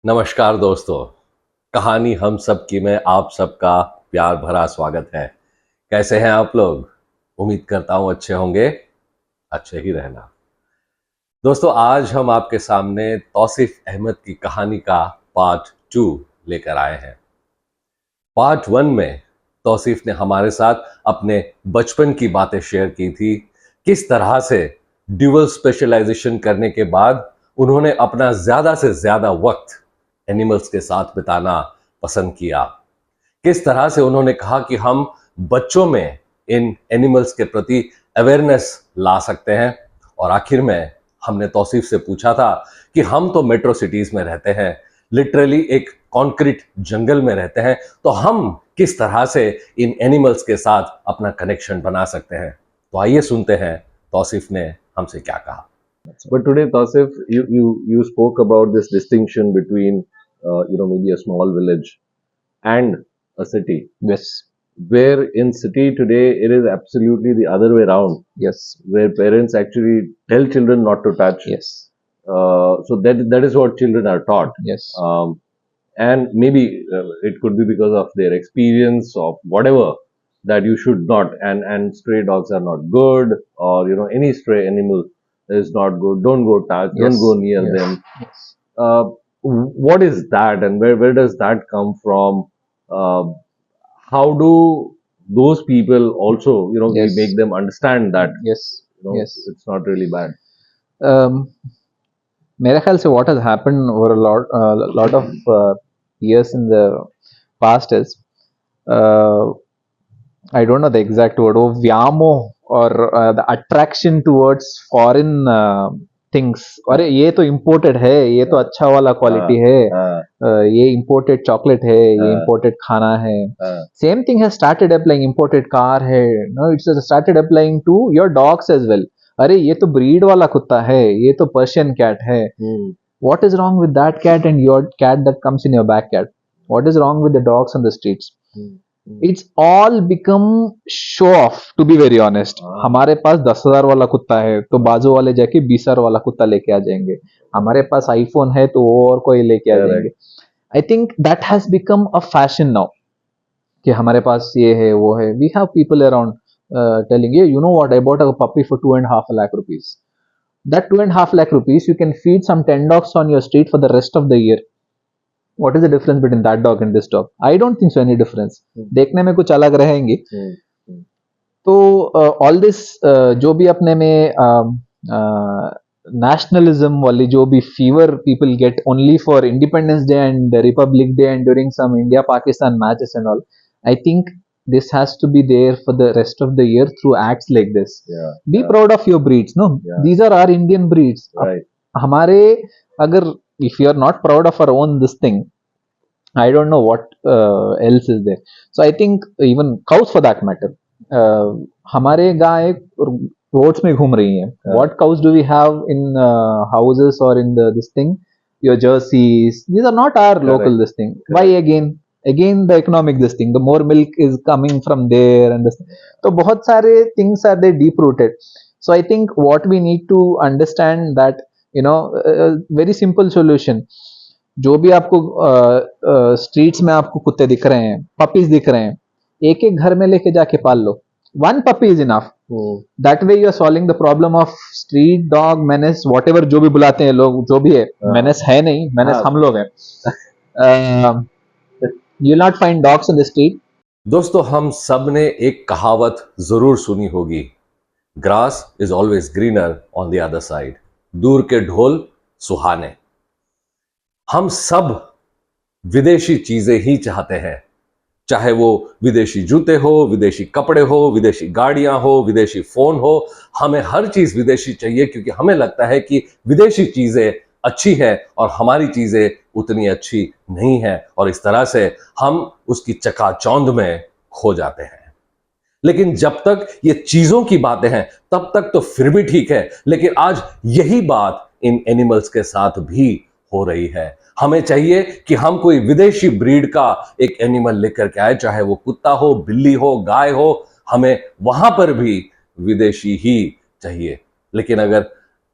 नमस्कार दोस्तों, कहानी हम सब की में आप सबका प्यार भरा स्वागत है। कैसे हैं आप लोग? उम्मीद करता हूं अच्छे होंगे, अच्छे ही रहना। दोस्तों, आज हम आपके सामने तौसीफ अहमद की कहानी का पार्ट 2 लेकर आए हैं। पार्ट 1 में तौसीफ ने हमारे साथ अपने बचपन की बातें शेयर की थी। किस तरह से ड्यूअल स्पेशलाइजेशन करने के बाद उन्होंने अपना ज्यादा से ज्यादा वक्त एनिमल्स के साथ बिताना पसंद किया। किस तरह से उन्होंने कहा कि हम बच्चों में इन एनिमल्स के प्रति अवेयरनेस ला सकते हैं। और आखिर में हमने तौसीफ से पूछा था कि हम तो मेट्रो सिटीज में रहते हैं, लिटरली एक कॉन्क्रीट जंगल में रहते हैं, तो हम किस तरह से इन एनिमल्स के साथ अपना कनेक्शन बना सकते हैं। तो आइए सुनते हैं तौसीफ ने हमसे क्या कहा। But today, Tausif, you spoke about this distinction between, maybe a small village and a city. Yes. Where in city today, it is absolutely the other way around. Yes. Where parents actually tell children not to touch. Yes. So that is what children are taught. Yes. And maybe it could be because of their experience of whatever that you should not. And stray dogs are not good, or any stray animal is not good. Don't go touch. Yes. Don't go near Yes. them. Yes. What is that, and where does that come from? How do those people also, we Yes. make them understand that Yes. Yes. it's not really bad? मेरे ख्याल से what has happened over a lot of years in the past is I don't know the exact word, वो व्यामोह or the attraction towards foreign things. अरे ये तो imported है, ये तो अच्छा वाला quality है, ये imported chocolate है, ये imported खाना है. Same thing has started applying. Imported car है, no, it's started applying to your dogs as well. अरे ये तो breed वाला कुत्ता है, ये तो Persian cat है. What is wrong with that cat and your cat that comes in your backyard? What is wrong with the dogs on the streets? It's all become show off, to be very honest. हमारे पास 10,000 वाला कुत्ता है तो बाजू वाले जाके 20,000 वाला कुत्ता लेके आ जाएंगे. हमारे पास आईफोन है तो वो और कोई लेके आ जाएंगे. I think that has become a fashion now. कि हमारे पास ये है वो है. We have people around telling you know what, I bought a puppy for 2.5 lakh rupees. That 2.5 lakh rupees you can feed some 10 dogs on your street for the rest of the year. What is the difference between that dog and this dog? I don't think so any difference. देखने में कुछ अलग रहेंगे. तो all this जो भी अपने में nationalism वाली जो भी fever people get only for Independence Day and Republic Day and during some India-Pakistan matches and all, I think this has to be there for the rest of the year through acts like this. Be proud of your breeds. No, these are our Indian breeds. Right. हमारे अगर if you are not proud of our own this thing, I don't know what else is there. So I think even cows for that matter, हमारे गाय roads में घूम रही हैं. What cows do we have in houses or in this thing? Your jerseys. These are not our local this thing. Why again the economic this thing. The more milk is coming from there and this. तो बहुत सारे things are there deep rooted. So I think what we need to understand that very simple solution. जो भी आपको streets में आपको कुत्ते दिख रहे हैं, पपीज दिख रहे हैं, एक एक घर में लेके जाके पाल लो. One puppy is enough. That way you are solving the problem of street dog menace, whatever जो भी बुलाते हैं लोग, जो भी है. menace है नहीं, menace हम लोग हैं. You'll not find dogs on the street. दोस्तों, हम सब ने एक कहावत जरूर सुनी होगी, grass is always greener on the other side. दूर के ढोल सुहाने. हम सब विदेशी चीजें ही चाहते हैं, चाहे वो विदेशी जूते हो, विदेशी कपड़े हो, विदेशी गाड़ियां हो, विदेशी फोन हो. हमें हर चीज विदेशी चाहिए क्योंकि हमें लगता है कि विदेशी चीजें अच्छी है और हमारी चीजें उतनी अच्छी नहीं है, और इस तरह से हम उसकी चकाचौंध में खो जाते हैं. लेकिन जब तक ये चीजों की बातें हैं तब तक तो फिर भी ठीक है, लेकिन आज यही बात इन एनिमल्स के साथ भी हो रही है. हमें चाहिए कि हम कोई विदेशी ब्रीड का एक एनिमल लेकर के आए, चाहे वो कुत्ता हो, बिल्ली हो, गाय हो, हमें वहां पर भी विदेशी ही चाहिए. लेकिन अगर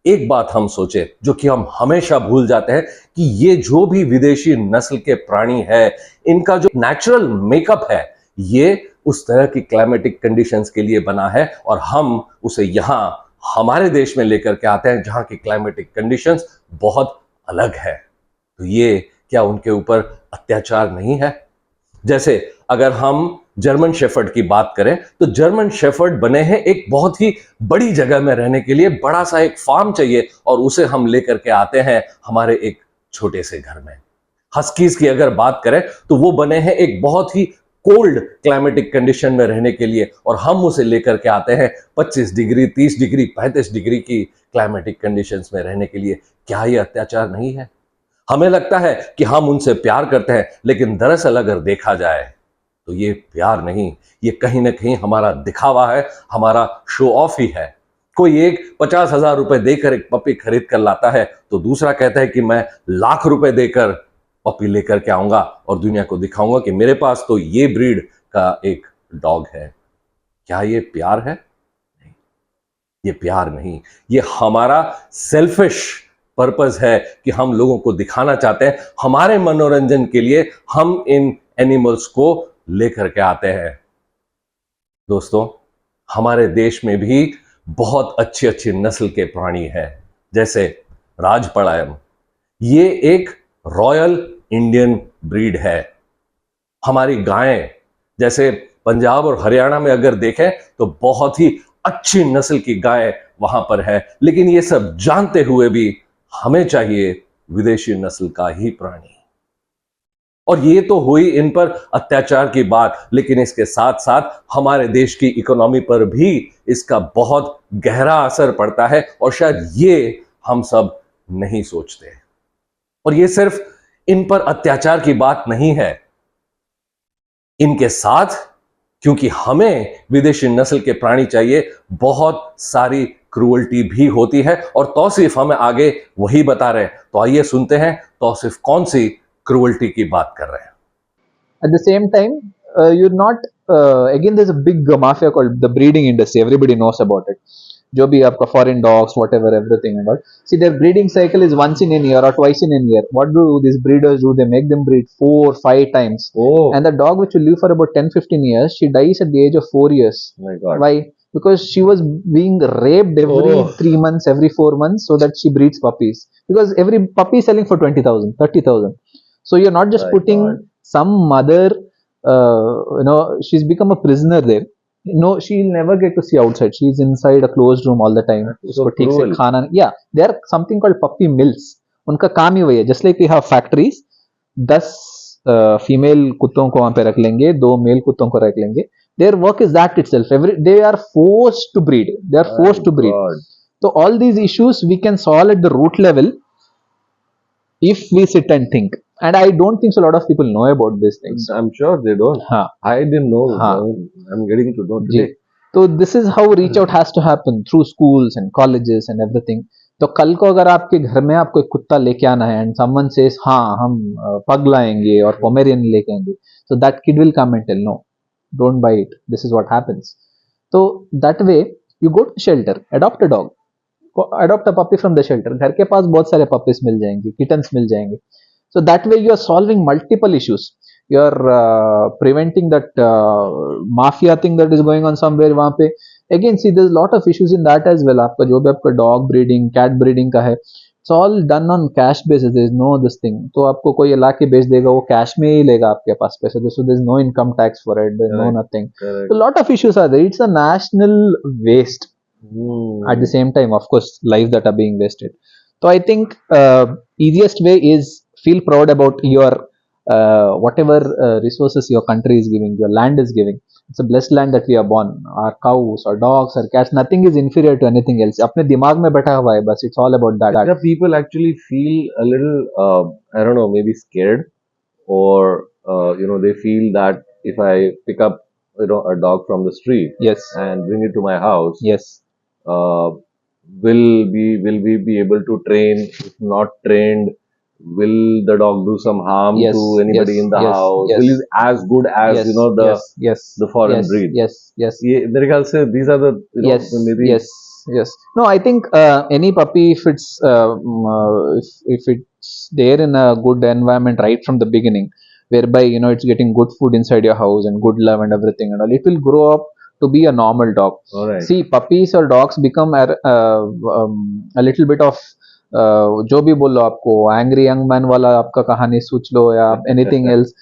एक बात हम सोचे जो कि हम हमेशा भूल जाते हैं कि ये जो भी विदेशी नस्ल के प्राणी है, इनका जो नेचुरल मेकअप है, ये उस तरह की क्लाइमेटिक कंडीशंस के लिए बना है और हम उसे यहां हमारे देश में लेकर के आते हैं जहां की क्लाइमेटिक कंडीशंस बहुत अलग है। तो ये क्या उनके ऊपर अत्याचार नहीं है? जैसे अगर हम जर्मन शेफर्ड की बात करें तो जर्मन शेफर्ड बने हैं एक बहुत ही बड़ी जगह में रहने के लिए, बड़ा सा एक फार्म चाहिए और उसे हम लेकर के आते हैं हमारे एक छोटे से घर में। हस्कीज की अगर बात करें तो वो बने हैं एक बहुत ही कोल्ड क्लाइमेटिक कंडीशन में रहने के लिए और हम उसे लेकर के आते हैं 25 डिग्री, 30 डिग्री, 35 डिग्री की क्लाइमेटिक कंडीशंस में रहने के लिए। क्या ये अत्याचार नहीं है? हमें लगता है कि हम उनसे प्यार करते हैं, लेकिन दरअसल अगर देखा जाए तो ये प्यार नहीं, ये कहीं ना कहीं हमारा दिखावा है, हमारा शो ऑफ ही है। कोई एक 50,000 रुपए देकर एक पपी खरीद कर लाता है तो दूसरा कहता है कि मैं लाख रुपए देकर पपी लेकर के आऊंगा और दुनिया को दिखाऊंगा कि मेरे पास तो ये ब्रीड का एक डॉग है। क्या ये प्यार है? नहीं, ये प्यार नहीं, ये हमारा सेल्फिश पर्पस है कि हम लोगों को दिखाना चाहते हैं, हमारे मनोरंजन के लिए हम इन एनिमल्स को लेकर के आते हैं। दोस्तों, हमारे देश में भी बहुत अच्छी अच्छी नस्ल के प्राणी हैं, जैसे राजपलायम। ये एक रॉयल इंडियन ब्रीड है। हमारी गायें, जैसे पंजाब और हरियाणा में अगर देखें तो बहुत ही अच्छी नस्ल की गाय वहां पर है, लेकिन ये सब जानते हुए भी हमें चाहिए विदेशी नस्ल का ही प्राणी। और ये तो हुई इन पर अत्याचार की बात, लेकिन इसके साथ साथ हमारे देश की इकोनॉमी पर भी इसका बहुत गहरा असर पड़ता है और शायद ये हम सब नहीं सोचते। और ये सिर्फ इन पर अत्याचार की बात नहीं है, इनके साथ, क्योंकि हमें विदेशी नस्ल के प्राणी चाहिए, बहुत सारी क्रूअल्टी भी होती है और तौसीफ हमें आगे वही बता रहे हैं। तो आइए सुनते हैं तौसीफ कौन सी क्रूअल्टी की बात कर रहे हैं। At the same time, you're not again there's a big mafia called the breeding industry. Everybody knows about it. जो भी आपका foreign dogs, whatever, everything and all. See, their breeding cycle is once in a year or twice in a year. What do these breeders do? They make them breed 4-5 times. Oh, And the dog which will live for about 10-15 years, she dies at the age of 4 years. my God. Why? Because she was being raped every 3 months, every 4 months, so that she breeds puppies. Because every puppy is selling for 20,000, 30,000. So you're not just My putting God. some mother, she's become a prisoner there. No, she'll never get to see outside. She's inside a closed room all the time. So उसको ठीक से cruel. खाना, yeah, there are something called puppy mills. उनका काम ही वही है. Just like we have factories, 10 female कुत्तों को वहां पे रख लेंगे, 2 मेल कुत्तों को रख लेंगे. Their work is that itself. They are forced to breed. They are forced to breed. God. So all these issues we can solve at the root level if we sit and think. And I don't think so a lot of people know about these things. I'm sure they don't. हाँ. I didn't know. हाँ. I'm getting to know ji. today. तो this is how reach out has to happen through schools and colleges and everything. तो कल को अगर आपके घर में आपको एक कुत्ता लेके आना है and someone says हाँ हम पग लाएंगे और पोमेरियन लेके आएंगे, so that kid will come and tell no, don't buy it. This is what happens. So that way you go to shelter, adopt a dog, adopt a puppy from the shelter. घर के पास बहुत सारे puppies मिल जाएंगे, kittens मिल जाएंगे. So that way you are solving multiple issues. You are preventing that mafia thing that is going on somewhere वहाँ पे. Again, see, there's a lot of issues in that as well. आपका जो भी आपका dog breeding, cat breeding का है, it's all done on cash basis. There is no this thing. तो आपको कोई ला के बेच देगा, वो cash में ही लेगा आपके पास पैसे. So there's no income tax for it. There's no nothing. Correct. So a lot of issues are there. It's a national waste. At the same time, of course, lives that are being wasted. So I think easiest way is feel proud about your whatever resources your country is giving, your land is giving. It's a blessed land that we are born. Our cows, our dogs, our cats, nothing is inferior to anything else. अपने दिमाग में बैठा हुआ है बस. It's all about that. Yeah, people actually feel a little, I don't know, maybe scared, or they feel that if I pick up, a dog from the street, Yes. and bring it to my house, Yes. will we be able to train? If not trained, will the dog do some harm Yes. to anybody Yes. in the Yes. house? Yes. Will it as good as Yes. the Yes. Yes. the foreign Yes. breed? Yes. Yes. ये मेरे ख्याल से these are the Yes. maybe Yes. Yes. No, I think any puppy, if it's if it's there in a good environment right from the beginning, whereby it's getting good food inside your house and good love and everything and all, it will grow up to be a normal dog. All right. See, puppies or dogs become a little bit of जो भी बोलो आपको angry young man वाला आपका कहानी सोच लो या anything else,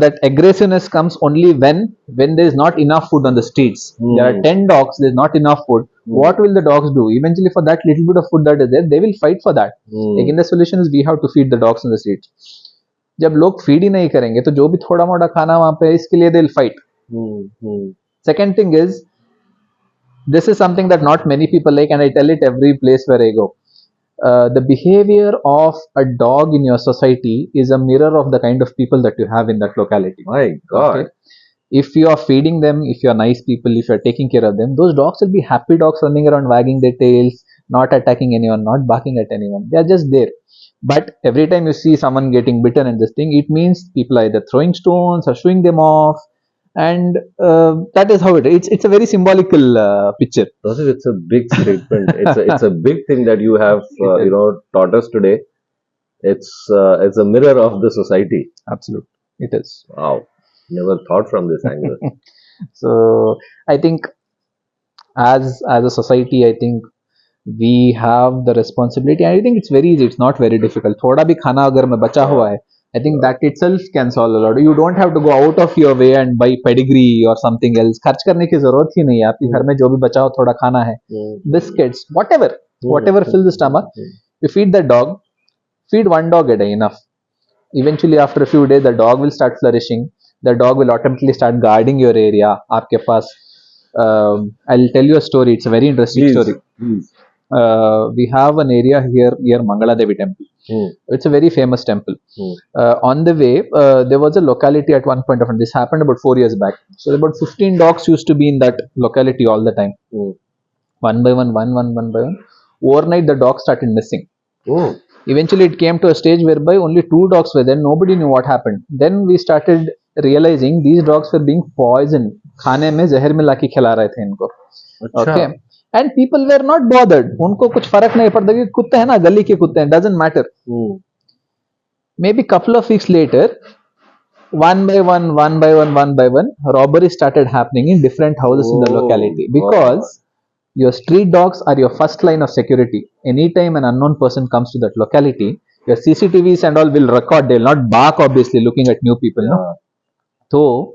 that aggressiveness comes only when there is not enough food on the streets. There are 10 dogs, there is not enough food. What will the dogs do? Eventually, for that little bit of food that is there, they will fight for that. Again, the solution is we have to feed the dogs on the streets. जब लोग feed ही नहीं करेंगे तो जो भी थोड़ा मोटा खाना वहां पे इसके लिए they'll fight. Second thing is, this is something that not many people like, and I tell it every place where I go. The behavior of a dog in your society is a mirror of the kind of people that you have in that locality. My God. Okay? If you are feeding them, if you are nice people, if you are taking care of them, those dogs will be happy dogs running around wagging their tails, not attacking anyone, not barking at anyone. They are just there. But every time you see someone getting bitten and this thing, it means people are either throwing stones or shooing them off. And that is how it is. It's a very symbolical picture. Tauseef, it's a big statement. It's a big thing that you have taught us today. It's a mirror of the society. Absolutely, it is. Wow, never thought from this angle. So I think as a society, I think we have the responsibility, and I think it's very easy. It's not very difficult. थोड़ा भी खाना अगर में बचा हुआ है, I think that itself can solve a lot. You don't have to go out of your way and buy pedigree or something else. खर्च करने की जरूरत ही नहीं है. आपके घर में जो भी बचा हो थोड़ा खाना है, biscuits, whatever fills the stomach. You feed the dog. Feed one dog a day, enough. Eventually, after a few days, the dog will start flourishing. The dog will automatically start guarding your area. आपके पास, I'll tell you a story. It's a very interesting story. We have an area here near Mangala Devi temple. It's a very famous temple. On the way, there was a locality at one point of time. This happened about 4 years back. So about 15 dogs used to be in that locality all the time. One by one. Overnight, the dogs started missing. Eventually, it came to a stage whereby only 2 dogs were there. Nobody knew what happened. Then we started realizing these dogs were being poisoned. खाने में जहर मिला के खिला रहे थे इनको. Okay. And people were not bothered. उनको कुछ फर्क नहीं पड़ता कि कुत्ते हैं ना, गली के कुत्ते हैं, doesn't matter. Maybe couple of weeks later, one by one, robbery started happening in different houses in the locality, because your street dogs are your first line of security. Anytime an unknown person comes to that locality, your CCTVs and all will record. They will not bark, obviously, looking at new people. No?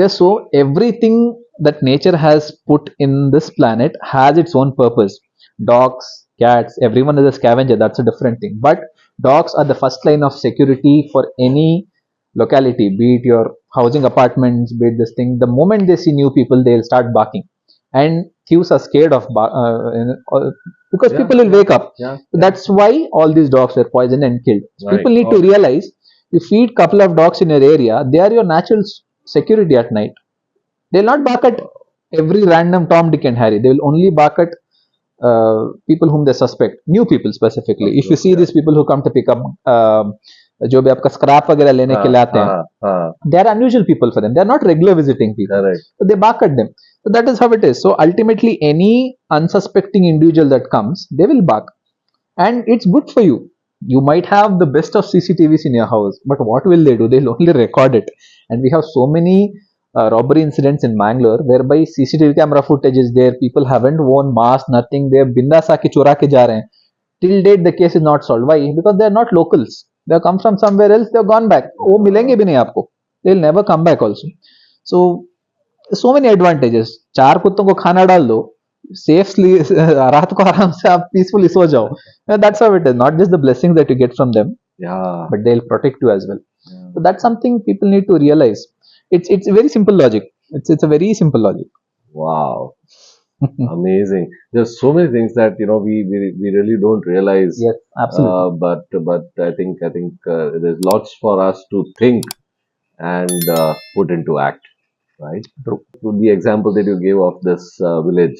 So everything that nature has put in this planet has its own purpose. Dogs, cats, everyone is a scavenger. That's a different thing. But dogs are the first line of security for any locality, be it your housing apartments, be it this thing. The moment they see new people, they'll start barking. And thieves are scared of because people will wake up. So that's why all these dogs were poisoned and killed. So people need to realize, you feed couple of dogs in your area, they are your natural security at night. They'll not bark at every random Tom, Dick and Harry. They will only bark at people whom they suspect, new people specifically. If you see these people who come to pick up जो भी आपका scrap वगैरह लेने के लिए आते हैं, they are unusual people for them. They are not regular visiting people. So they bark at them. So that is how it is. So ultimately, any unsuspecting individual that comes, they will bark, and it's good for you. You might have the best of CCTVs in your house, but what will they do? They'll only record it. And we have so many robbery incidents in Bangalore whereby CCTV camera footage is there. People haven't worn masks, nothing. They're bindas आके चुरा के जा रहे हैं. Till date, the case is not solved. Why? Because they're not locals. They come from somewhere else. They've gone back. वो मिलेंगे भी नहीं आपको. They'll never come back also. So many advantages. 4 कुत्तों को खाना डाल दो. Safely रात को आराम से आप peacefully सो जाओ. That's how it is. Not just the blessings that you get from them, but they'll protect you as well. So that's something people need to realize. It's a very simple logic. It's a very simple logic. Wow. Amazing. There's so many things that we really don't realize. Yes, absolutely. But I think there's lots for us to think and put into act. Right. True. So the example that you gave of this village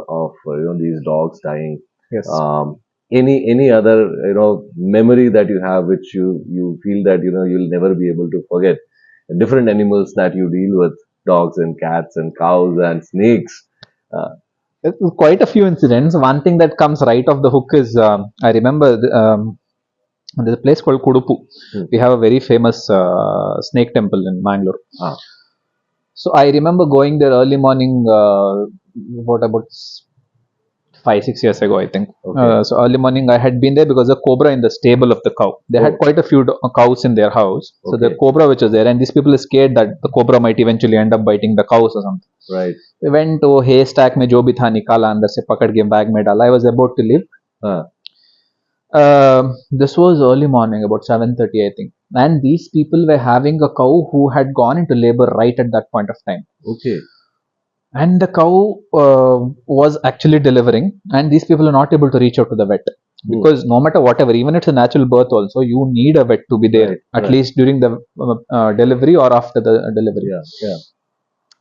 of these dogs dying. Yes. Any other memory that you have which you feel that you'll never be able to forget? Different animals that you deal with, dogs and cats and cows and snakes. Quite a few incidents. One thing that comes right off the hook is I remember there's a place called Kudupu. We have a very famous snake temple in Mangalore. So I remember going there early morning. What about 5-6 years ago, I think. So early morning, I had been there because the cobra in the stable of the cow. They had quite a few cows in their house. So the cobra which was there, and these people are scared that the cobra might eventually end up biting the cows or something. Right. We went to haystack में जो भी था निकाला अंदर से पकड़ के bag में डाला. I was about to leave. This was early morning, about 7:30, I think. And these people were having a cow who had gone into labor right at that point of time. Okay. And the cow was actually delivering, and these people are not able to reach out to the vet because no matter whatever, even if it's a natural birth also, you need a vet to be there at least during the delivery or after the delivery. Yeah.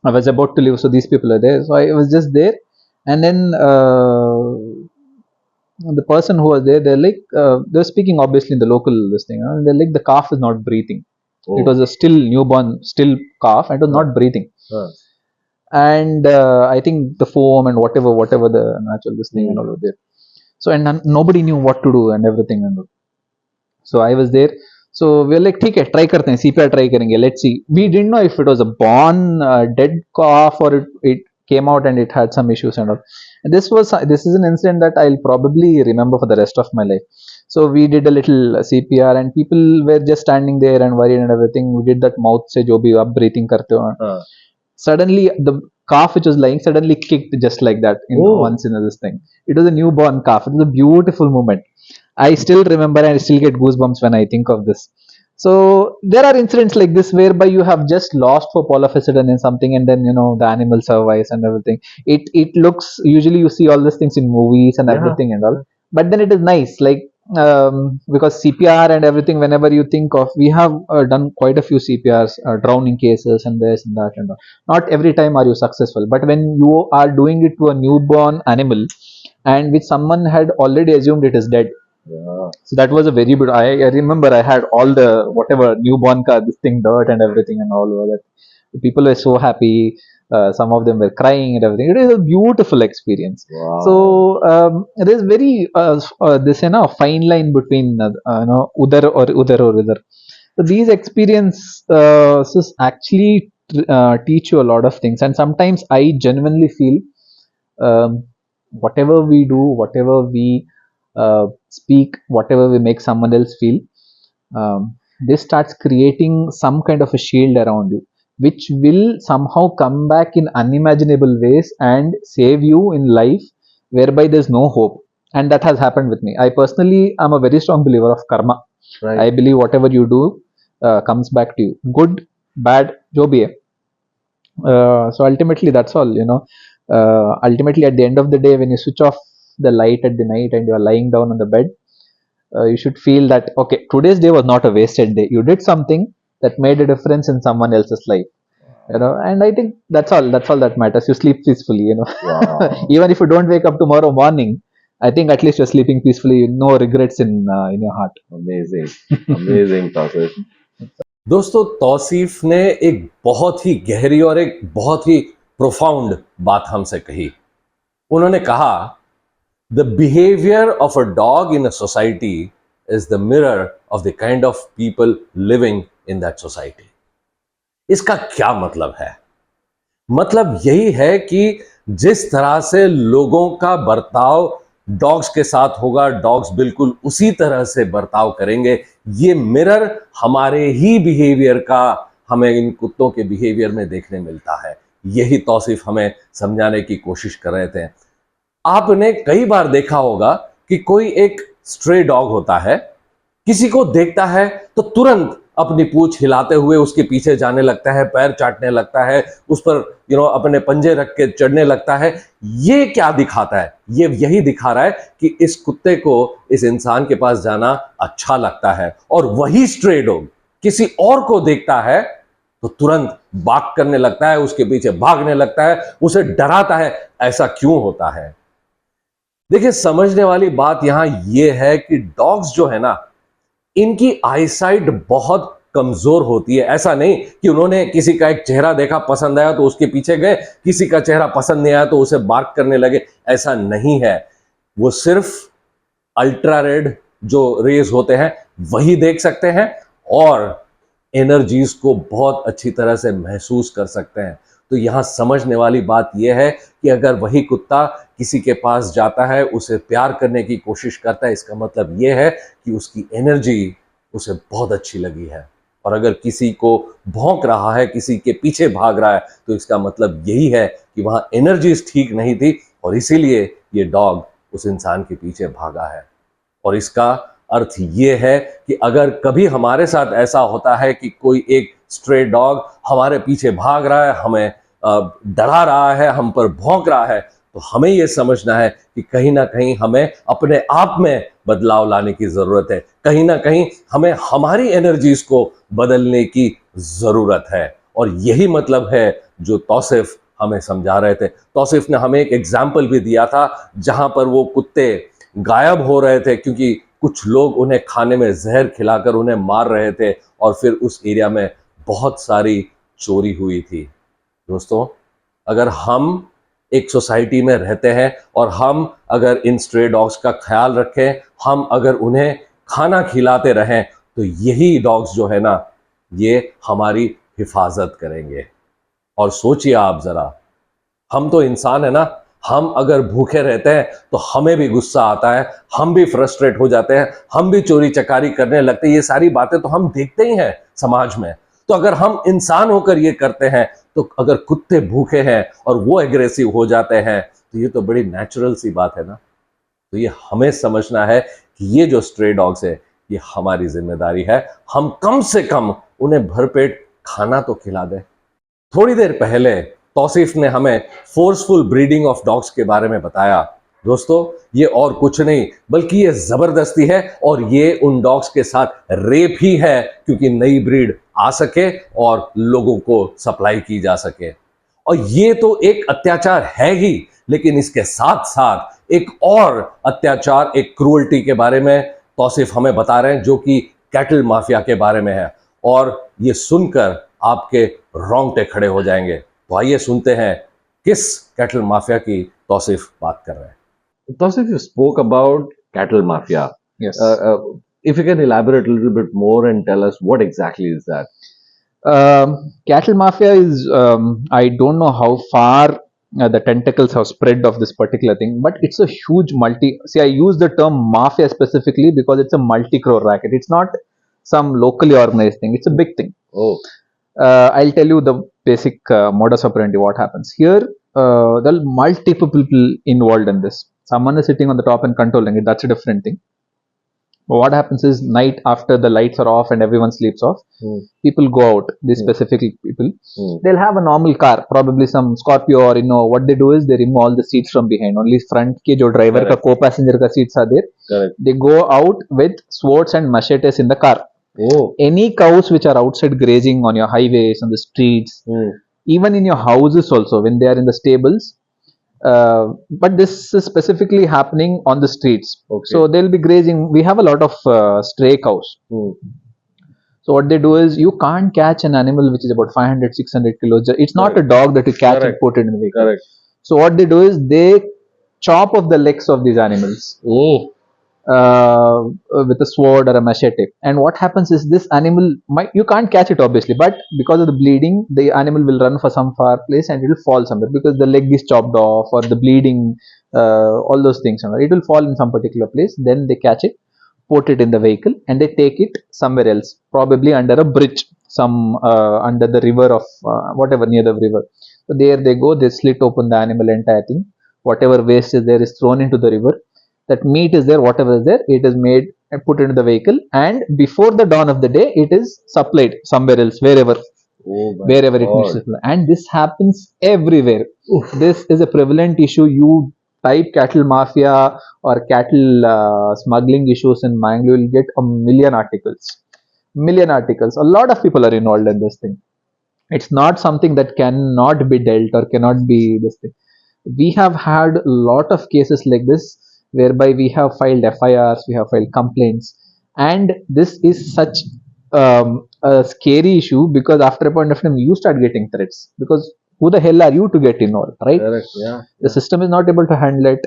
I was about to leave, so these people are there, so I was just there, and then the person who was there, they're like they're speaking obviously in the local this thing, and they're like the calf is not breathing. It was a still newborn still calf and it was not breathing. And I think the foam and whatever the natural this thing and all over there. So and nobody knew what to do and everything and all. So I was there. So we were like, ठीक है, try करते हैं, CPR try करेंगे, let's see. We didn't know if it was a born dead calf or it came out and it had some issues and all. And this is an incident that I'll probably remember for the rest of my life. So we did a little CPR and people were just standing there and worried and everything. We did that mouth से जो भी आप breathing करते हो. Suddenly the calf which was lying suddenly kicked just like that once in this thing. It was a newborn calf. It was a beautiful moment. I still remember and I still get goosebumps when I think of this. So there are incidents like this whereby you have just lost hope all of a sudden in something, and then the animal survives and everything. It looks, usually you see all these things in movies and everything and all, but then it is nice, like because CPR and everything, whenever you think of, we have done quite a few CPRs, drowning cases and this and that and all. Not every time are you successful, but when you are doing it to a newborn animal and which someone had already assumed it is dead. So that was a very good. I remember I had all the whatever newborn this thing, dirt and everything and all over that. The people were so happy. Some of them were crying and everything. It is a beautiful experience. So there is very this fine line between udar or udar. So these experiences actually teach you a lot of things, and sometimes I genuinely feel whatever we do, whatever we speak, whatever we make someone else feel, this starts creating some kind of a shield around you, which will somehow come back in unimaginable ways and save you in life, whereby there's no hope. And that has happened with me. I personally am a very strong believer of karma. I believe whatever you do comes back to you, good, bad, jo bhi hai. So ultimately that's all. Ultimately at the end of the day, when you switch off the light at the night and you are lying down on the bed, you should feel that okay, today's day was not a wasted day. You did something that made a difference in someone else's life. And I think that's all that matters. You sleep peacefully. Even if you don't wake up tomorrow morning, I think at least you're sleeping peacefully. No regrets in your heart. Amazing Tauseef. दोस्तों, तौसीफ ने एक बहुत ही गहरी और एक बहुत ही profound बात हमसे कही. उन्होंने कहा, the behavior of a dog in a society is the mirror of the kind of people living in that society. इसका क्या मतलब है? मतलब यही है कि जिस तरह से लोगों का बर्ताव डॉग्स के साथ होगा, डॉग्स बिल्कुल उसी तरह से बर्ताव करेंगे. ये मिरर हमारे ही बिहेवियर का हमें इन कुत्तों के बिहेवियर में देखने मिलता है. यही तौसीफ हमें समझाने की कोशिश कर रहे थे. आपने कई बार देखा होगा कि कोई एक स्ट्रे डॉग होता है, किसी को देखता है तो तुरंत अपनी पूंछ हिलाते हुए उसके पीछे जाने लगता है, पैर चाटने लगता है, उस पर अपने पंजे रख के चढ़ने लगता है. ये क्या दिखाता है? ये यही दिखा रहा है कि इस कुत्ते को इस इंसान के पास जाना अच्छा लगता है. और वही स्ट्रे डॉग किसी और को देखता है तो तुरंत बाक करने लगता है, उसके पीछे भागने लगता है, उसे डराता है. ऐसा क्यों होता है? देखिए, समझने वाली बात यहां यह है कि डॉग्स जो है ना, इनकी आईसाइट बहुत कमजोर होती है। ऐसा नहीं कि उन्होंने किसी का एक चेहरा देखा, पसंद आया तो उसके पीछे गए, किसी का चेहरा पसंद नहीं आया तो उसे बार्क करने लगे, ऐसा नहीं है। वो सिर्फ अल्ट्रा रेड जो रेज होते हैं वही देख सकते हैं और एनर्जीज को बहुत अच्छी तरह से महसूस कर सकते हैं। तो यहां समझने वाली बात यह है कि अगर वही कुत्ता किसी के पास जाता है, उसे प्यार करने की कोशिश करता है, इसका मतलब यह है कि उसकी एनर्जी उसे बहुत अच्छी लगी है। और अगर किसी को भौंक रहा है, किसी के पीछे भाग रहा है, तो इसका मतलब यही है कि वहां एनर्जीज ठीक नहीं थी और इसीलिए ये डॉग उस इंसान के पीछे भागा है। और इसका अर्थ ये है कि अगर कभी हमारे साथ ऐसा होता है कि कोई एक स्ट्रे डॉग हमारे पीछे भाग रहा है, हमें डरा रहा है, हम पर भौंक रहा है, तो हमें यह समझना है कि कहीं ना कहीं हमें अपने आप में बदलाव लाने की जरूरत है, कहीं ना कहीं हमें हमारी एनर्जीज को बदलने की जरूरत है। और यही मतलब है जो तौसीफ हमें समझा रहे थे। तौसीफ ने हमें एक एग्जाम्पल भी दिया था जहां पर वो कुत्ते गायब हो रहे थे क्योंकि कुछ लोग उन्हें खाने में जहर खिलाकर उन्हें मार रहे थे और फिर उस एरिया में बहुत सारी चोरी हुई थी। दोस्तों, अगर हम एक सोसाइटी में रहते हैं और हम अगर इन स्ट्रे डॉग्स का ख्याल रखें, हम अगर उन्हें खाना खिलाते रहें, तो यही डॉग्स जो है ना, ये हमारी हिफाजत करेंगे। और सोचिए आप जरा, हम तो इंसान है ना, हम अगर भूखे रहते हैं तो हमें भी गुस्सा आता है, हम भी फ्रस्ट्रेट हो जाते हैं, हम भी चोरी चकारी करने लगते हैं। ये सारी बातें तो हम देखते ही हैं समाज में। तो अगर हम इंसान होकर ये करते हैं, तो अगर कुत्ते भूखे हैं और वो एग्रेसिव हो जाते हैं, तो ये तो बड़ी नेचुरल सी बात है ना। तो ये हमें समझना है कि ये जो स्ट्रे डॉग्स है, ये हमारी जिम्मेदारी है, हम कम से कम उन्हें भरपेट खाना तो खिला दें। थोड़ी देर पहले तौसीफ ने हमें फोर्सफुल ब्रीडिंग ऑफ डॉग्स के बारे में बताया। दोस्तों, ये और कुछ नहीं बल्कि ये जबरदस्ती है और ये उन डॉग्स के साथ रेप ही है, क्योंकि नई ब्रीड आ सके और लोगों को सप्लाई की जा सके। और ये तो एक अत्याचार है ही, लेकिन इसके साथ साथ एक और अत्याचार, एक क्रूअल्टी के बारे में तौसीफ हमें बता रहे हैं, जो कि कैटल माफिया के बारे में है। और ये सुनकर आपके रोंगटे खड़े हो जाएंगे। तो आइए सुनते हैं किस कैटल माफिया की तौसीफ बात कर रहे हैं। Tausif, you spoke about cattle mafia. Yes. If you can elaborate a little bit more and tell us what exactly is that? Cattle mafia is, I don't know how far the tentacles have spread of this particular thing, but it's a huge see, I use the term mafia specifically because it's a multi-crore racket. It's not some locally organized thing. It's a big thing. Oh, I'll tell you the basic modus operandi. What happens here? There are multiple people involved in this. Someone is sitting on the top and controlling it. That's a different thing. But what happens is, night after the lights are off and everyone sleeps off, people go out. These specific people, they'll have a normal car, probably some Scorpio or Innova. What they do is they remove all the seats from behind. Only front ke jo driver ka co-passenger ka seats are there. correct. They go out with swords and machetes in the car. Oh, Any cows which are outside grazing on your highways, on the streets, even in your houses also, when they are in the stables. But this is specifically happening on the streets. Okay. So they'll be grazing. We have a lot of stray cows. So what they do is, you can't catch an animal which is about 500, 600 kilos. It's not a dog that you catch and put it in the vehicle. correct. So what they do is, they chop off the legs of these animals. Oh, With a sword or a machete. And what happens is, this animal, you can't catch it obviously, but because of the bleeding, the animal will run for some far place and it will fall somewhere because the leg is chopped off, or the bleeding, all those things. It will fall in some particular place. Then they catch it, put it in the vehicle, and they take it somewhere else, probably under a bridge, under the river of whatever, near the river. So there they go, they slit open the animal, entire thing. Whatever waste is there is thrown into the river. That meat is there, whatever is there, it is made and put into the vehicle, and before the dawn of the day, it is supplied somewhere else, wherever it needs to. And this happens everywhere. This is a prevalent issue. You type cattle mafia or cattle smuggling issues in Mangalore, you'll get a million articles. A lot of people are involved in this thing. It's not something that cannot be dealt or cannot be this thing. We have had a lot of cases like this, whereby we have filed FIRs, we have filed complaints, and this is such a scary issue, because after a point of time you start getting threats, because who the hell are you to get involved, right? Correct. Yeah. The system is not able to handle it.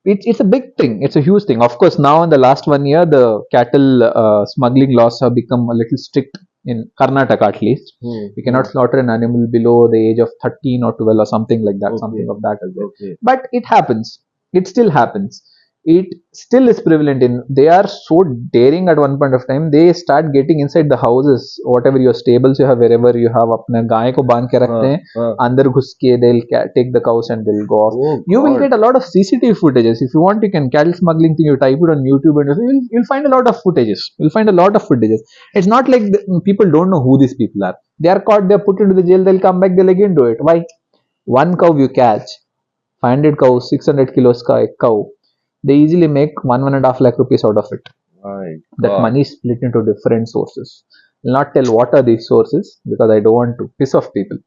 It's a big thing, it's a huge thing. Of course, now in the last 1 year the cattle smuggling laws have become a little strict in Karnataka, at least. You cannot slaughter an animal below the age of 13 or 12 or something like that. Okay. Something of that as well. Okay. But it happens, it still happens, it still is prevalent. In They are so daring, at one point of time they start getting inside the houses, whatever your stables you have, wherever you have, अपने गाय को बांध के रखते हैं, अंदर घुस के they'll take the cows and they'll go off. Oh, you will God. get a lot of CCTV footages. If you want, you can cattle smuggling thing, you type it on YouTube and you'll find a lot of footages. You'll find a lot of footages. It's not like people don't know who these people are. They are caught, they're put into the jail, they'll come back, they'll again do it. Why? One cow you catch, 500 cows, 600 kilos cow, they easily make 1.5 lakh rupees out of it. My That God. money is split into different sources. I'll not tell what are these sources because I don't want to piss off people.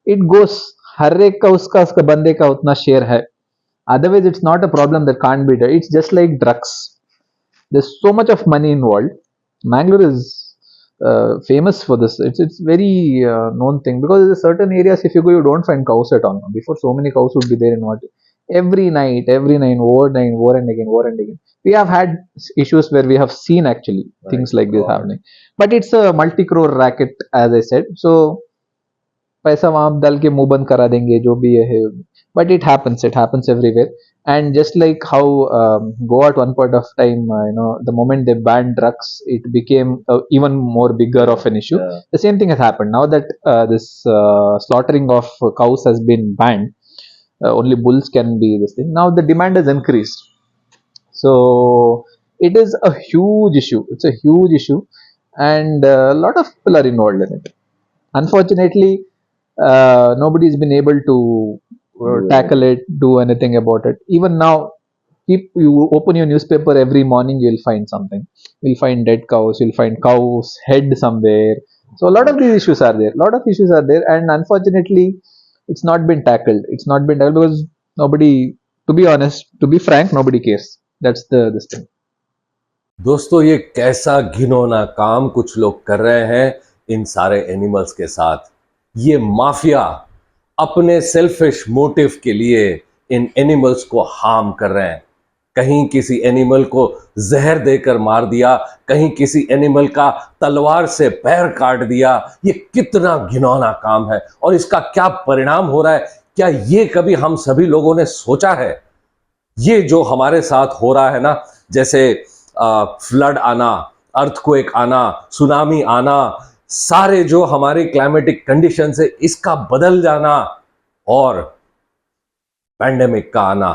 It goes, हर एक का उसका बंदे का उतना share है. Otherwise, it's not a problem that can't be done. It's just like drugs. There's so much of money involved. Mangalore is famous for this. It's very known thing, because there's certain areas if you go you don't find cows at all. Before, so many cows would be there in what, every night, over and again. We have had issues where we have seen actually things like this happening, but it's a multi-crore racket, as I said. So पैसा वहां डाल के मुंह बंद करा देंगे जो भी है. But it happens everywhere. And just like how Goa at one point of time, the moment they banned drugs, it became even more bigger of an issue. The same thing has happened now that this slaughtering of cows has been banned. Only bulls can be this thing. Now the demand has increased. So it is a huge issue. It's a huge issue, and a lot of people are involved in it. Unfortunately, nobody's been able to tackle it, do anything about it. Even now, you open your newspaper every morning, you'll find something. You'll find dead cows, you'll find cows head somewhere. So a lot of these issues are there, and unfortunately it's not been tackled. Because nobody, to be honest, to be frank, nobody cares. That's this thing. दोस्तों, ये कैसा घिनौना काम कुछ लोग कर रहे हैं इन सारे एनिमल्स के साथ. ये माफिया अपने सेल्फिश मोटिव के लिए इन एनिमल्स को हार्म कर रहे हैं. कहीं किसी एनिमल को जहर देकर मार दिया, कहीं किसी एनिमल का तलवार से पैर काट दिया. ये कितना घिनौना काम है और इसका क्या परिणाम हो रहा है, क्या ये कभी हम सभी लोगों ने सोचा है? ये जो हमारे साथ हो रहा है ना, जैसे फ्लड आना, अर्थक्वेक आना, सुनामी आना, सारे जो हमारे क्लाइमेटिक कंडीशन है इसका बदल जाना और पैंडेमिक का आना,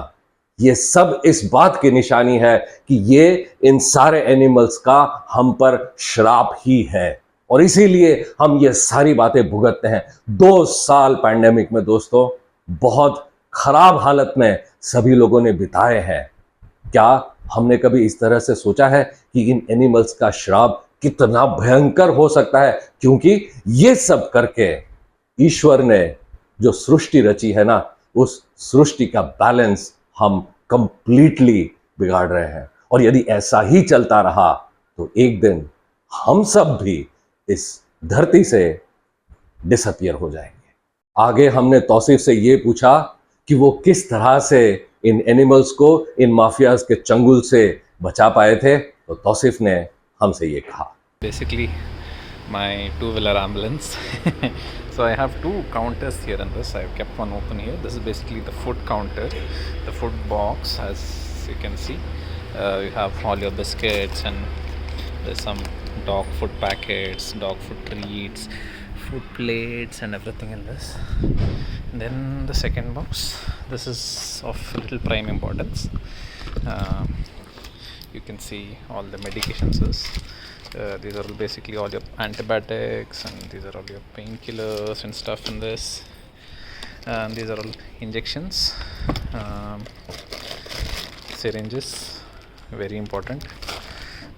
ये सब इस बात की निशानी है कि ये इन सारे एनिमल्स का हम पर श्राप ही है और इसीलिए हम ये सारी बातें भुगतते हैं. 2 साल पैंडेमिक में दोस्तों बहुत खराब हालत में सभी लोगों ने बिताए हैं. क्या हमने कभी इस तरह से सोचा है कि इन एनिमल्स का श्राप कितना भयंकर हो सकता है? क्योंकि ये सब करके ईश्वर ने जो सृष्टि रची है ना, उस सृष्टि का बैलेंस हम कंप्लीटली बिगाड़ रहे हैं. और यदि ऐसा ही चलता रहा तो एक दिन हम सब भी इस धरती से डिसअपियर हो जाएंगे. आगे हमने तौसीफ से ये पूछा कि वो किस तरह से इन एनिमल्स को इन माफियाज के चंगुल से बचा पाए थे. तो तौसीफ ने हमसे ये कहा. Basically my two-wheeler ambulance. So I have 2 counters here in this. I've kept one open here. This is basically the food counter, the food box. As you can see, you have all your biscuits and there's some dog food packets, dog food treats, food plates and everything in this. And then the second box, this is of little prime importance. You can see all the medications. These are basically all your antibiotics and these are all your painkillers and stuff in this. And these are all injections, syringes, very important.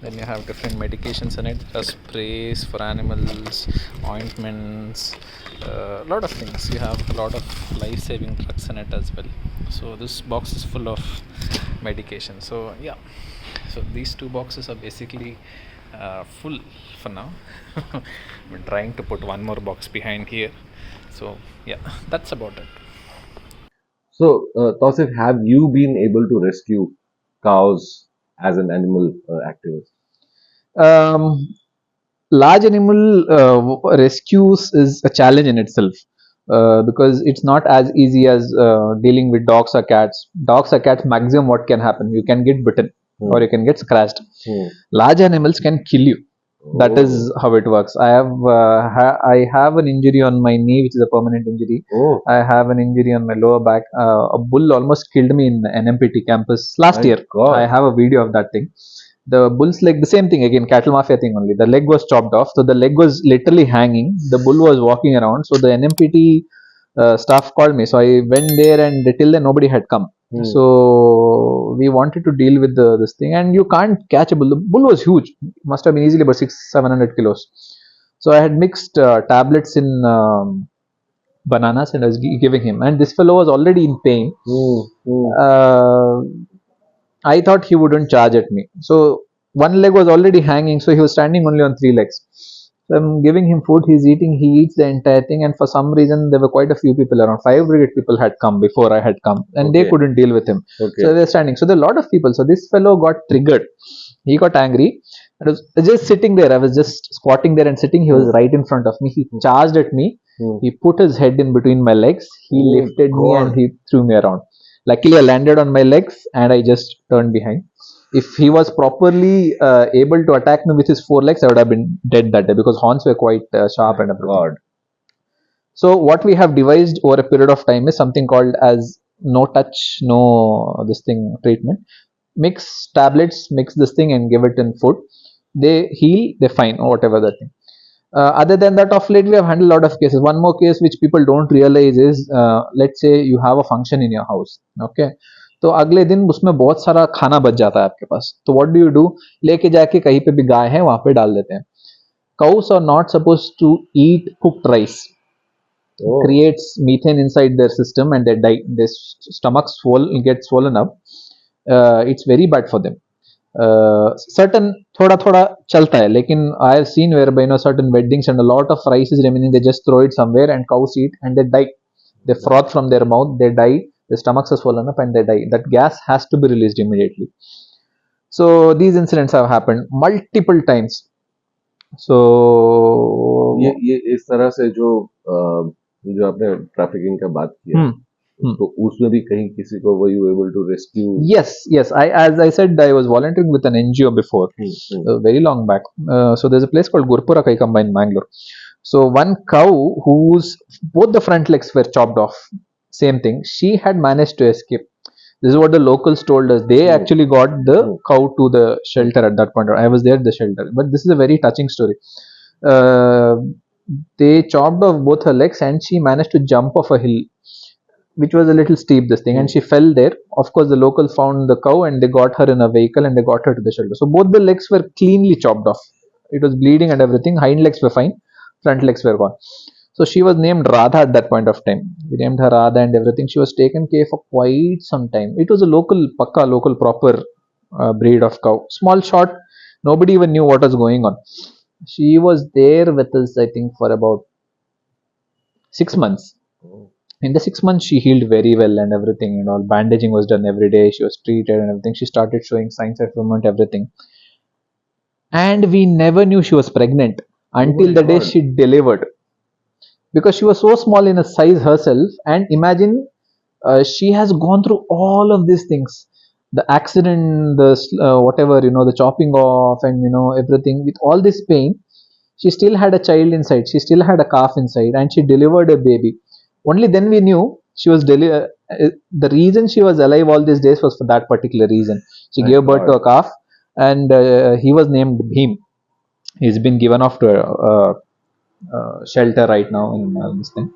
Then you have different medications in it. There are sprays for animals, ointments, a lot of things. You have a lot of life-saving drugs in it as well. So this box is full of medication. So yeah, so these 2 boxes are basically full for now. I'm trying to put one more box behind here. So yeah, that's about it. So, Tausif, have you been able to rescue cows as an animal activist? Um, Large animal rescues is a challenge in itself, because it's not as easy as dealing with dogs or cats. Dogs or cats, maximum what can happen, you can get bitten or you can get scratched. Large animals can kill you. That is how it works. I have an injury on my knee, which is a permanent injury. I have an injury on my lower back. A bull almost killed me in NMPT campus last My year. God. I have a video of that thing. The bull's leg, the same thing again, cattle mafia thing only. The leg was chopped off, so the leg was literally hanging. The bull was walking around, so the NMPT staff called me. So I went there, and till then nobody had come. So we wanted to deal with this thing, and you can't catch a bull. The bull was huge, must have been easily about 600-700 kilos. So I had mixed tablets in bananas, and I was giving him, and this fellow was already in pain. Uh, I thought he wouldn't charge at me. So one leg was already hanging, so he was standing only on three legs. So I'm giving him food, he's eating, he eats the entire thing, and for some reason there were quite a few people around. 5 brigade people had come before I had come, and they couldn't deal with him. So they're standing. So there are a lot of people. So this fellow got triggered. He got angry. I was just sitting there. I was just squatting there and sitting. He was right in front of me. He charged at me. He put his head in between my legs. He lifted me and he threw me around. Luckily, I landed on my legs and I just turned behind. If he was properly able to attack me with his four legs, I would have been dead that day, because horns were quite sharp and everything. So what we have devised over a period of time is something called as no touch, no this thing treatment. Mix tablets, mix this thing and give it in food. They heal, they fine, or whatever that thing. Other than that, of late we have handled a lot of cases. One more case which people don't realize is, let's say you have a function in your house, okay. तो अगले दिन उसमें बहुत सारा खाना बच जाता है आपके पास. तो व्हाट डू यू डू, लेके जाके कहीं पे भी गाय है वहां पे डाल देते हैं. Cows are not supposed to eat cooked rice. Creates methane inside their system and they die. Their stomachs get swollen up. It's very bad for them. Certain थोड़ा थोड़ा चलता है, लेकिन I have seen whereby certain weddings and a lot of rice is remaining, they just throw it somewhere and cows eat and they die. They froth from their mouth, they die, the stomachs are swollen up and they die. That gas has to be released immediately. So these incidents have happened multiple times. So ये इस तरह से जो आपने trafficking का बात किया, तो उसमें भी कहीं किसी को were you able to rescue? Yes. As I said, I was volunteering with an NGO before, very long back. So there's a place called Gurpura Kaikamba in Bangalore. So one cow whose both the front legs were chopped off, same thing, she had managed to escape. This is what the locals told us. They actually got the cow to the shelter at that point. I was there at the shelter. But this is a very touching story. They chopped off both her legs and she managed to jump off a hill, which was a little steep, this thing, and she fell there. Of course, the local found the cow and they got her in a vehicle and they got her to the shelter. So both the legs were cleanly chopped off. It was bleeding and everything. Hind legs were fine. Front legs were gone. So she was named Radha at that point of time. We named her Radha and everything. She was taken care for quite some time. It was a local, proper breed of cow. Small, short. Nobody even knew what was going on. She was there with us, I think, for about 6 months. In the 6 months, she healed very well and everything and all. Bandaging was done every day. She was treated and everything. She started showing signs of improvement, everything. And we never knew she was pregnant until the day she delivered. Because she was so small in a size herself, and imagine she has gone through all of these things, the accident, the whatever, the chopping off and everything. With all this pain, she still had a child inside, she still had a calf inside, and she delivered a baby. Only then we knew she was the reason she was alive all these days was for that particular reason. She gave birth to a calf, and he was named Bhim. He's been given off to a shelter right now in this thing.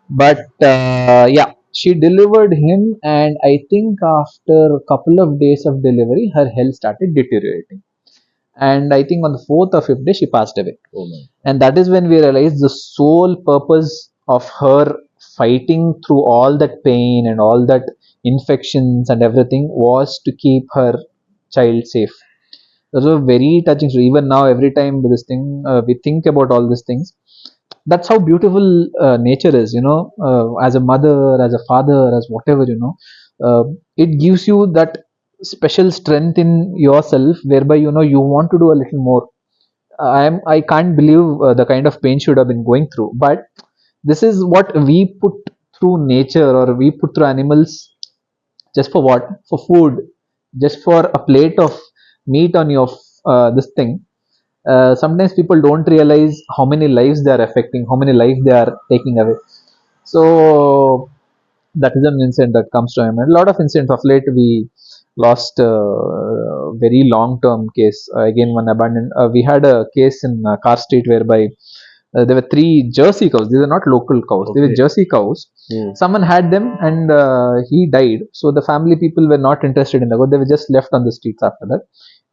But yeah, she delivered him, and I think after a couple of days of delivery, her health started deteriorating. And I think on the 4th or 5th day, she passed away. And that is when we realized the sole purpose of her fighting through all that pain and all that infections and everything was to keep her child safe. Those were very touching story. Even now, every time with this thing, we think about all these things. That's how beautiful nature is, as a mother, as a father, as whatever, it gives you that special strength in yourself, whereby you want to do a little more. I can't believe the kind of pain should have been going through, but this is what we put through nature, or we put through animals, just for what? For food, just for a plate of meat on your this thing. Sometimes people don't realize how many lives they are affecting, how many lives they are taking away. So that is an incident that comes to my mind. A lot of incidents of late. We lost a very long term case. Again, one abandoned. We had a case in Car Street whereby there were three Jersey cows. These are not local cows. They were Jersey cows. Someone had them, and he died. So the family people were not interested in the cow. They were just left on the streets after that.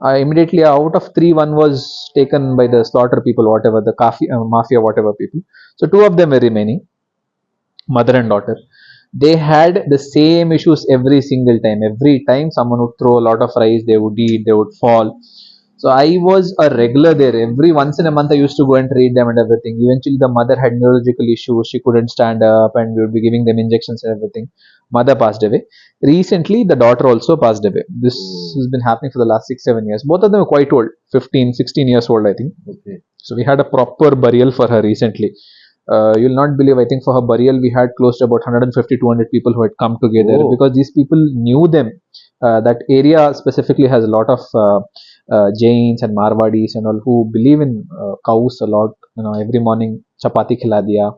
Immediately out of three, one was taken by the slaughter people, whatever, the mafia, whatever people. So two of them were remaining, mother and daughter. They had the same issues every single time. Every time someone would throw a lot of rice, they would eat, they would fall. So I was a regular there. Every once in a month, I used to go and treat them and everything. Eventually, the mother had neurological issues. She couldn't stand up, and we would be giving them injections and everything. Mother passed away. Recently, the daughter also passed away. This has been happening for the last 6-7 years. Both of them are quite old, 15, 16 years old, I think. Okay. So we had a proper burial for her recently. You'll not believe, I think for her burial we had close to about 150 200 people who had come together, because these people knew them. That area specifically has a lot of Jains and Marwadis and all, who believe in cows a lot. Every morning chapati khila diya,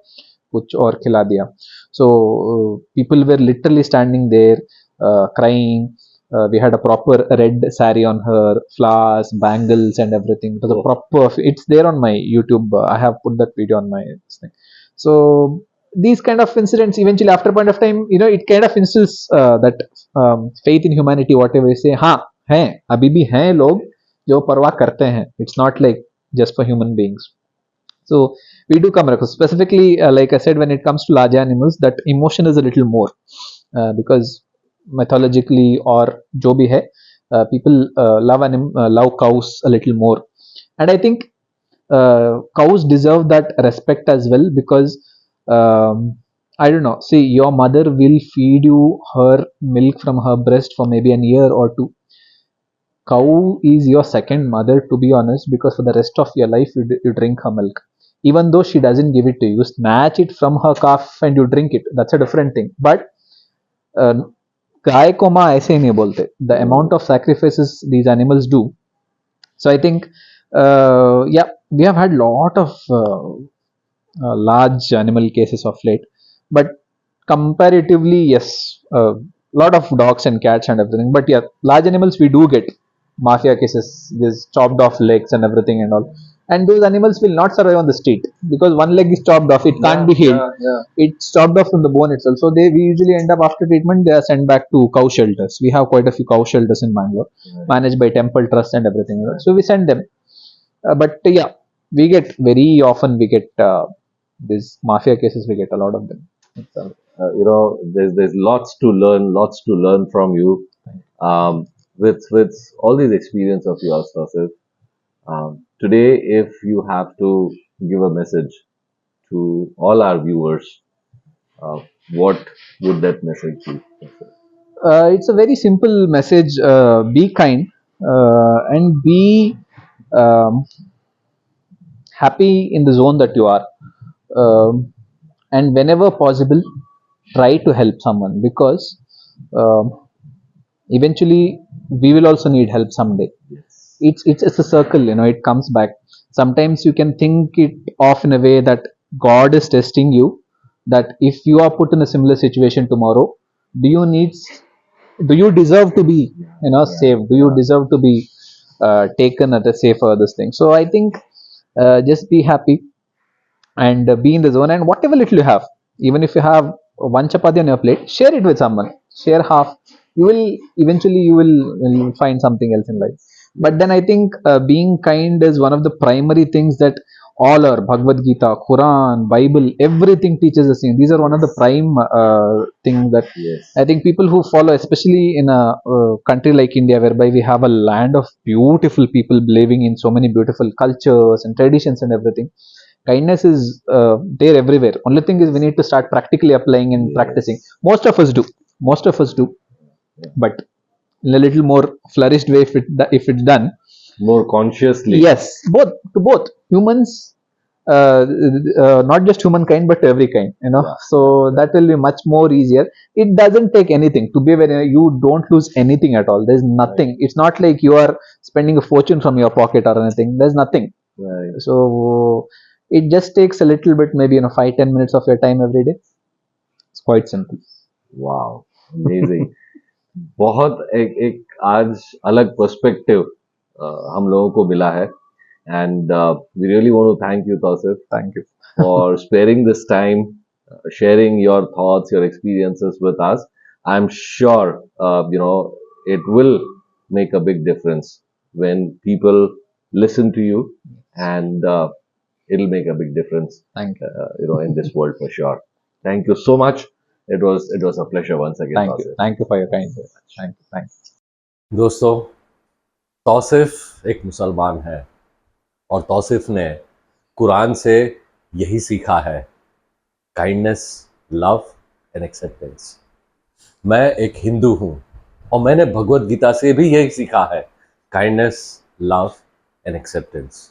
kuch aur khila diya. So people were literally standing there, crying. We had a proper red saree on her, flowers, bangles, and everything. It was a proper. It's there on my YouTube. I have put that video on my thing. So these kind of incidents, eventually, after a point of time, it kind of instills that faith in humanity. Whatever you say, हाँ हैं, अभी भी हैं लोग जो परवाह करते हैं. It's not like just for human beings. So we do come across, specifically, like I said, when it comes to large animals, that emotion is a little more, because mythologically or jo bhi hai, people love cows a little more, and I think cows deserve that respect as well, because I don't know. See, your mother will feed you her milk from her breast for maybe a year or two. Cow is your second mother, to be honest, because for the rest of your life you drink her milk. Even though she doesn't give it to you, snatch it from her calf and you drink it. That's a different thing. But गाय को माँ ऐसे नहीं बोलते. The amount of sacrifices these animals do. So I think, yeah, we have had lot of large animal cases of late, but comparatively, yes, lot of dogs and cats and everything. But yeah, large animals we do get mafia cases. There's chopped off legs and everything and all. And those animals will not survive on the street, because one leg is chopped off. It can't be healed. It's chopped off from the bone itself. So we usually end up, after treatment, they are sent back to cow shelters. We have quite a few cow shelters in Bangalore, managed by Temple Trust and everything. So we send them. But yeah, we get very often these mafia cases. We get a lot of them. There's lots to learn from you, with all these experience of yours, Tauseef. Today, if you have to give a message to all our viewers, what would that message be? It's a very simple message. Be kind, and be happy in the zone that you are. And whenever possible, try to help someone, because eventually we will also need help someday. It's a circle, it comes back. Sometimes you can think it off in a way that God is testing you, that if you are put in a similar situation tomorrow, do you deserve to be saved? Do you deserve to be taken at a safer this thing? So I think, just be happy and be in the zone, and whatever little you have, even if you have one chapati on your plate, share it with someone. Share half. You will find something else in life. But then I think being kind is one of the primary things that all our Bhagavad Gita, Quran, Bible, everything teaches the same. These are one of the prime things that Yes. I think people who follow, especially in a country like India, whereby we have a land of beautiful people believing in so many beautiful cultures and traditions and everything. Kindness is there everywhere. Only thing is we need to start practically applying and Yes. practicing. Most of us do. Most of us do. Yeah. But in a little more flourished way, if it's done. More consciously. Yes, both humans, not just humankind but every kind, Yeah. so that will be much more easier. It doesn't take anything to be very, you don't lose anything at all. There's nothing. Right. It's not like you are spending a fortune from your pocket or anything. There's nothing. Right. So it just takes a little bit, maybe 5-10 minutes of your time every day. It's quite simple. Wow, amazing. बहुत एक आज अलग perspective हम लोगों को मिला है, and we really want to thank you, Tauseef. Thank you. For sparing this time, sharing your thoughts, your experiences with us. I'm sure it will make a big difference when people listen to you, and it'll make a big difference. Thank you. In this world for sure. Thank you so much. It was a pleasure once again. Thank you. Tauseef. Thank you for your kind words. Thank you. Thank you. दोस्तों, तौसीफ एक मुसलमान है और तौसीफ ने कुरान से यही सीखा है, काइंडनेस, लव एंड एक्सेप्टेंस। मैं एक हिंदू हूं और मैंने भगवत गीता से भी यही सीखा है, काइंडनेस, लव एंड एक्सेप्टेंस।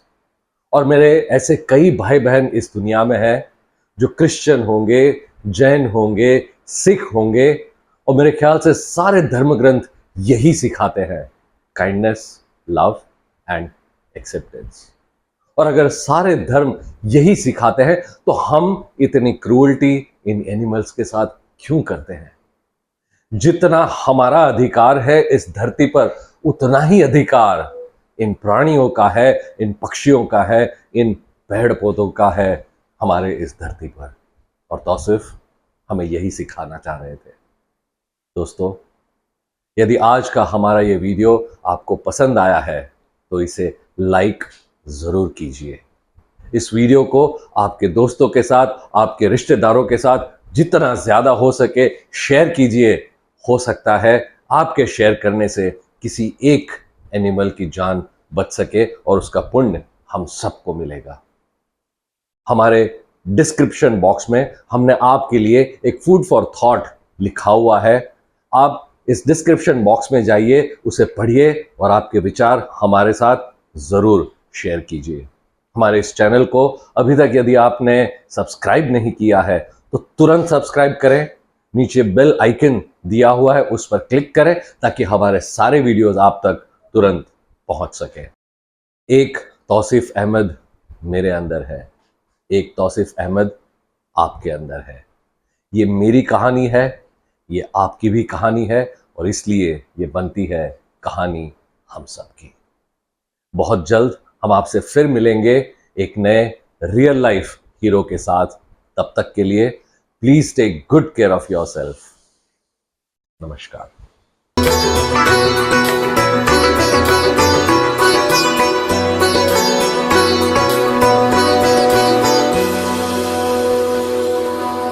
और मेरे ऐसे कई भाई बहन इस दुनिया में हैं जो क्रिश्चियन होंगे, जैन होंगे, सिख होंगे, और मेरे ख्याल से सारे धर्म ग्रंथ यही सिखाते हैं, काइंडनेस, लव एंड एक्सेप्टेंस। और अगर सारे धर्म यही सिखाते हैं तो हम इतनी क्रूअल्टी इन एनिमल्स के साथ क्यों करते हैं? जितना हमारा अधिकार है इस धरती पर, उतना ही अधिकार इन प्राणियों का है, इन पक्षियों का है, इन पेड़ पौधों का है हमारे इस धरती पर। और तौसीफ हमें यही सिखाना चाह रहे थे। दोस्तों, यदि आज का हमारा ये वीडियो आपको पसंद आया है तो इसे लाइक जरूर कीजिए। इस वीडियो को आपके दोस्तों के साथ, आपके रिश्तेदारों के साथ जितना ज्यादा हो सके शेयर कीजिए। हो सकता है आपके शेयर करने से किसी एक एनिमल की जान बच सके और उसका पुण्य हम सबको मिलेगा। हमारे डिस्क्रिप्शन बॉक्स में हमने आपके लिए एक फूड फॉर थॉट लिखा हुआ है। आप इस डिस्क्रिप्शन बॉक्स में जाइए, उसे पढ़िए और आपके विचार हमारे साथ जरूर शेयर कीजिए। हमारे इस चैनल को अभी तक यदि आपने सब्सक्राइब नहीं किया है तो तुरंत सब्सक्राइब करें। नीचे बेल आइकन दिया हुआ है, उस पर क्लिक करें ताकि हमारे सारे वीडियोस आप तक तुरंत पहुंच सके। एक तौसीफ अहमद मेरे अंदर है, एक तौसीफ अहमद आपके अंदर है। ये मेरी कहानी है, ये आपकी भी कहानी है, और इसलिए ये बनती है कहानी हम सब की। बहुत जल्द हम आपसे फिर मिलेंगे एक नए रियल लाइफ हीरो के साथ। तब तक के लिए please take good care of yourself. नमस्कार।